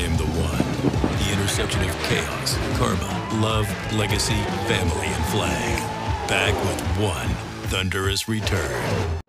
am the One. The intersection of chaos, karma, love, legacy, family, and flag. Back with one thunderous return.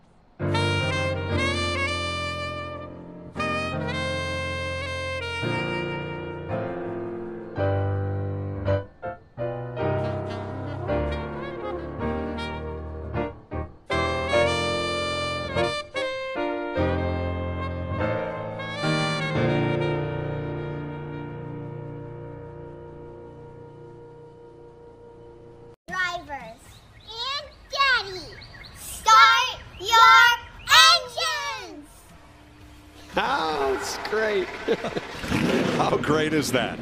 Drivers and Daddy, start your engines! Oh, it's great. How great is that?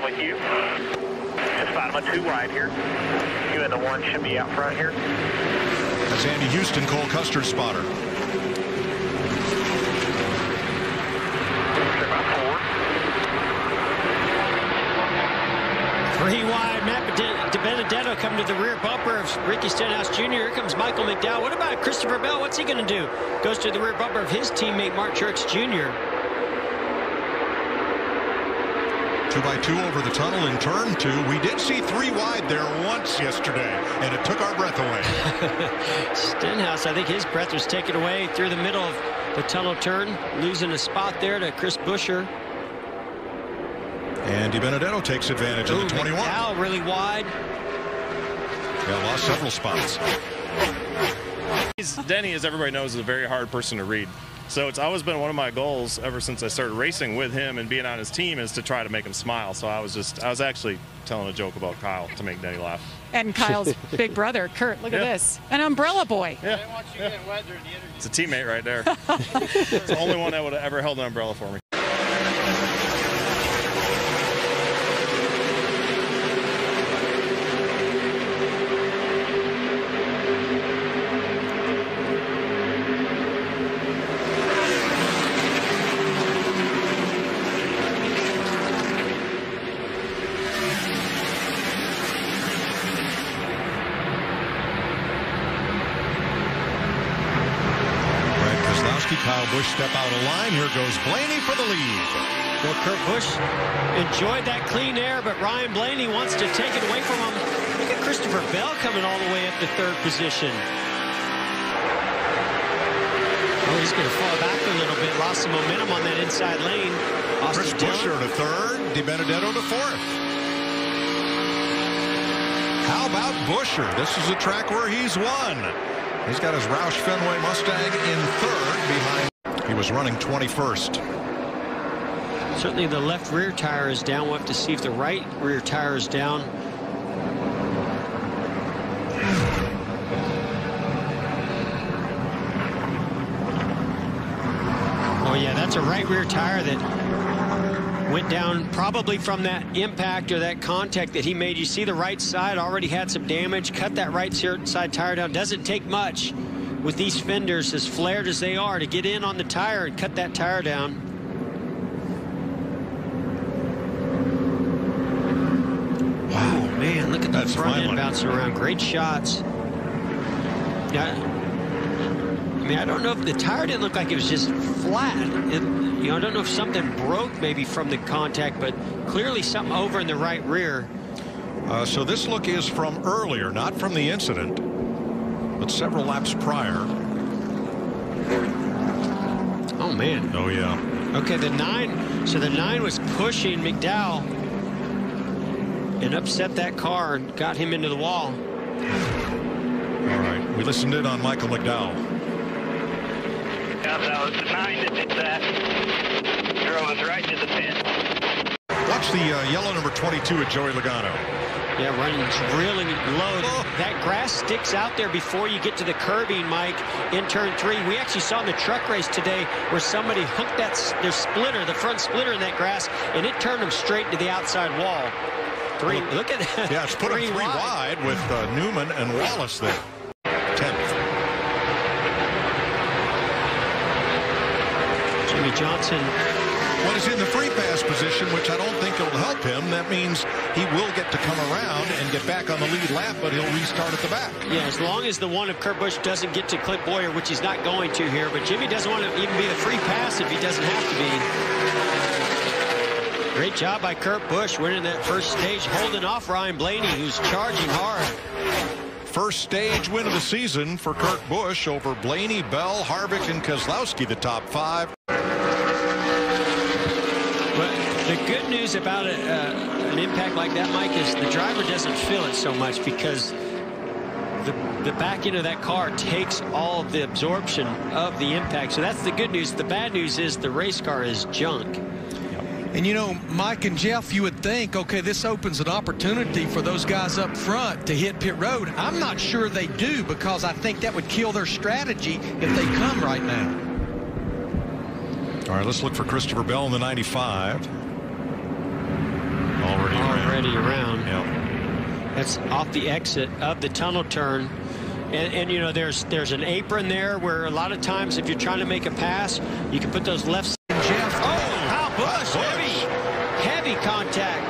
With you. Just bottom of 2 right here. You and the 1 should be out front here. That's Andy Houston, Cole Custer's spotter. Three wide. Matt Benedetto coming to the rear bumper of Ricky Stenhouse Jr. Here comes Michael McDowell. What about Christopher Bell? What's he going to do? Goes to the rear bumper of his teammate Mark Truex Jr. 2x2 over the tunnel in turn 2. We did see 3 wide there once yesterday, and it took our breath away. Stenhouse, I think his breath was taken away through the middle of the tunnel turn, losing a spot there to Chris Buescher. Andy Benedetto takes advantage of the 21. McDowell really wide. Yeah, lost several spots. Denny, as everybody knows, is a very hard person to read. So it's always been one of my goals ever since I started racing with him and being on his team is to try to make him smile. So I was actually telling a joke about Kyle to make Denny laugh. And Kyle's big brother, Kurt, look at this. An umbrella boy. Yeah. It's a teammate right there. It's the only one that would have ever held an umbrella for me. Kyle Busch step out of line. Here goes Blaney for the lead. Well, Kurt Busch enjoyed that clean air, but Ryan Blaney wants to take it away from him. Look at Christopher Bell coming all the way up to 3rd position. Oh, he's going to fall back a little bit. Lost some momentum on that inside lane. Chris Buescher to 3rd. DiBenedetto to 4th. How about Buescher? This is a track where he's won. He's got his Roush Fenway Mustang in 3rd behind. He was running 21st. Certainly the left rear tire is down. We'll have to see if the right rear tire is down. Oh yeah, that's a right rear tire that went down probably from that impact or that contact that he made. You see the right side already had some damage. Cut that right side tire down. Doesn't take much with these fenders as flared as they are to get in on the tire and cut that tire down. Wow, man, look at that front end bouncing around. Great shots. Yeah, I mean, I don't know if the tire didn't look like it was just flat. You know, I don't know if something broke maybe from the contact, but clearly something over in the right rear. So this look is from earlier, not from the incident, but several laps prior. Oh, man. Oh, yeah. Okay, the 9. So the 9 was pushing McDowell and upset that car and got him into the wall. All right. We listened in on Michael McDowell. That was the 9 that did that. Drove us right to the pit. Watch the yellow number 22 at Joey Logano. Yeah, running really low. That grass sticks out there before you get to the curbing, Mike, in turn 3. We actually saw in the truck race today where somebody hooked their splitter, the front splitter in that grass, and it turned them straight to the outside wall. Look at that. Yeah, it's put them 3 wide with Newman and Wallace there. 10th. Jimmy Johnson what is in the free pass position, which I don't think will help him. That means he will get to come around and get back on the lead lap, but he'll restart at the back. Yeah, as long as the one of Kurt Busch doesn't get to Clint Bowyer, which he's not going to here, but Jimmy doesn't want to even be the free pass if he doesn't have to be. Great job by Kurt Busch winning that first stage, holding off Ryan Blaney, who's charging hard. First stage win of the season for Kurt Busch over Blaney, Bell, Harvick, and Keselowski, the top 5. But the good news about an impact like that, Mike, is the driver doesn't feel it so much because the back end of that car takes all of the absorption of the impact. So that's the good news. The bad news is the race car is junk. And, you know, Mike and Jeff, you would think, okay, this opens an opportunity for those guys up front to hit pit road. I'm not sure they do, because I think that would kill their strategy if they come right now. All right, let's look for Christopher Bell in the 95. Already around. Yep. That's off the exit of the tunnel turn. And you know, there's an apron there where a lot of times if you're trying to make a pass, you can put those left. Jeff, Kyle Busch, heavy contact.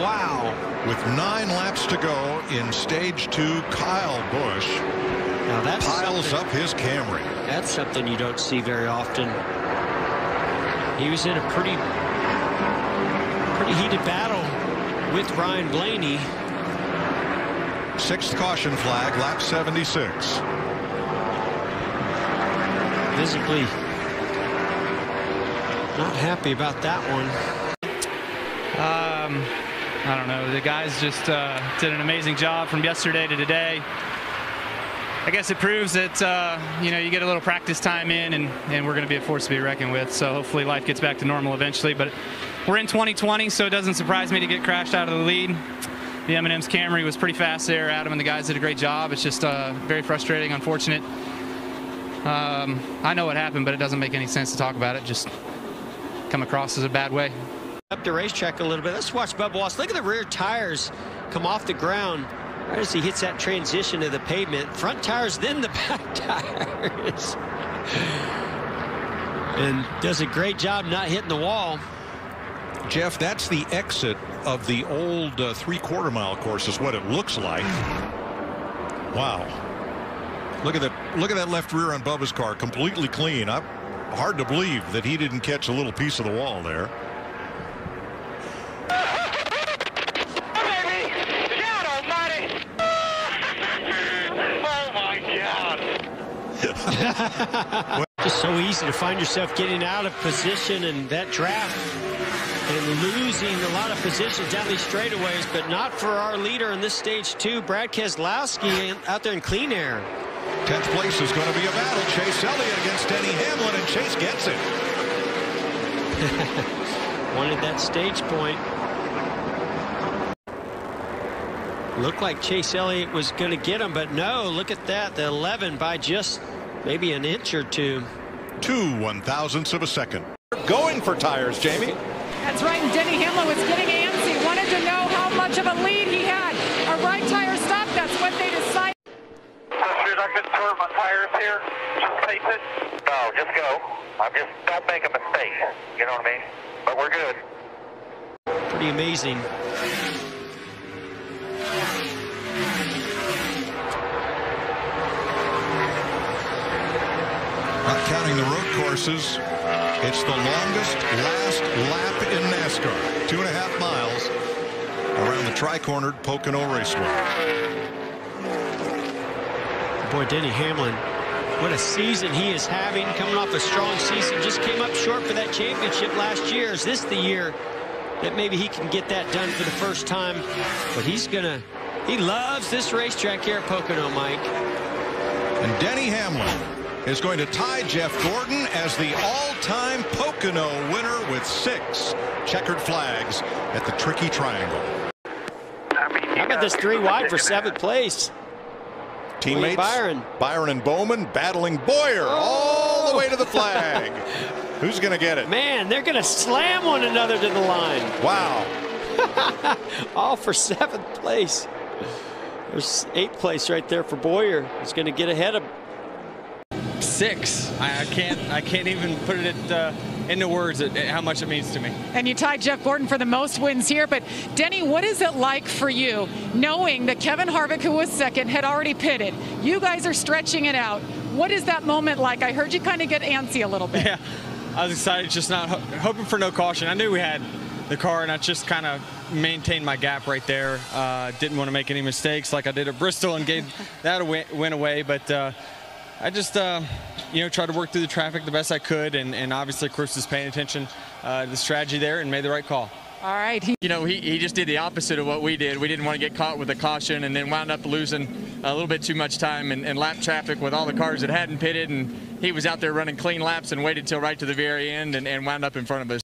Wow. With 9 laps to go in stage 2, Kyle Busch Now that's piles up his Camry. That's something you don't see very often. He was in a pretty heated battle with Ryan Blaney. 6th caution flag, lap 76. Visibly not happy about that one. I don't know. The guys just did an amazing job from yesterday to today. I guess it proves that you know, you get a little practice time in, and we're going to be a force to be reckoned with. So hopefully life gets back to normal eventually. But we're in 2020, so it doesn't surprise me to get crashed out of the lead. The M&M's Camry was pretty fast there. Adam and the guys did a great job. It's just very frustrating, unfortunate. I know what happened, but it doesn't make any sense to talk about it. Just come across as a bad way. Up the racetrack a little bit. Let's watch Bubba Wallace. Look at the rear tires come off the ground right as he hits that transition to the pavement. Front tires, then the back tires. And does a great job not hitting the wall. Jeff, that's the exit of the old 3/4 mile course is what it looks like. Wow. Look at that left rear on Bubba's car, completely clean. Hard to believe that he didn't catch a little piece of the wall there. Just so easy to find yourself getting out of position in that draft and losing a lot of positions down these straightaways, but not for our leader in this stage 2, Brad Keselowski, out there in clean air. 10th place is going to be a battle. Chase Elliott against Denny Hamlin, and Chase gets it. Wanted that stage point. Looked like Chase Elliott was going to get him, but no, look at that. The 11 by just maybe an inch or 2. 2 1/1000ths of a second. Going for tires, Jamie. That's right, and Denny Hamlin was getting antsy. Wanted to know how much of a lead he had. A right tire stop, that's what they decided. You're not going to swerve my tires here? Just face it? No, just go. Don't make a mistake. You know what I mean? But we're good. Pretty amazing. Not counting the road courses, it's the longest last lap in NASCAR. 2.5 miles around the tri-cornered Pocono Raceway. Boy, Denny Hamlin, what a season he is having, coming off a strong season. Just came up short for that championship last year. Is this the year that maybe he can get that done for the first time? But he loves this racetrack here at Pocono, Mike. And Denny Hamlin is going to tie Jeff Gordon as the all-time Pocono winner with 6 checkered flags at the Tricky Triangle. How about this 3 wide for 7th place? Teammates Byron and Bowman battling Bowyer all the way to the flag. Who's going to get it? Man, they're going to slam one another to the line. Wow. All for 7th place. There's 8th place right there for Bowyer. He's going to get ahead of 6. I can't even put it into words how much it means to me. And you tied Jeff Gordon for the most wins here. But Denny, what is it like for you knowing that Kevin Harvick, who was second, had already pitted? You guys are stretching it out. What is that moment like? I heard you kind of get antsy a little bit. Yeah, I was excited, just not hoping for no caution. I knew we had the car, and I just kind of maintained my gap right there. Didn't want to make any mistakes like I did at Bristol and gave that a win away. But I just, tried to work through the traffic the best I could, and obviously Chris was paying attention to the strategy there and made the right call. All right. He just did the opposite of what we did. We didn't want to get caught with a caution and then wound up losing a little bit too much time in lap traffic with all the cars that hadn't pitted, and he was out there running clean laps and waited till right to the very end and wound up in front of us.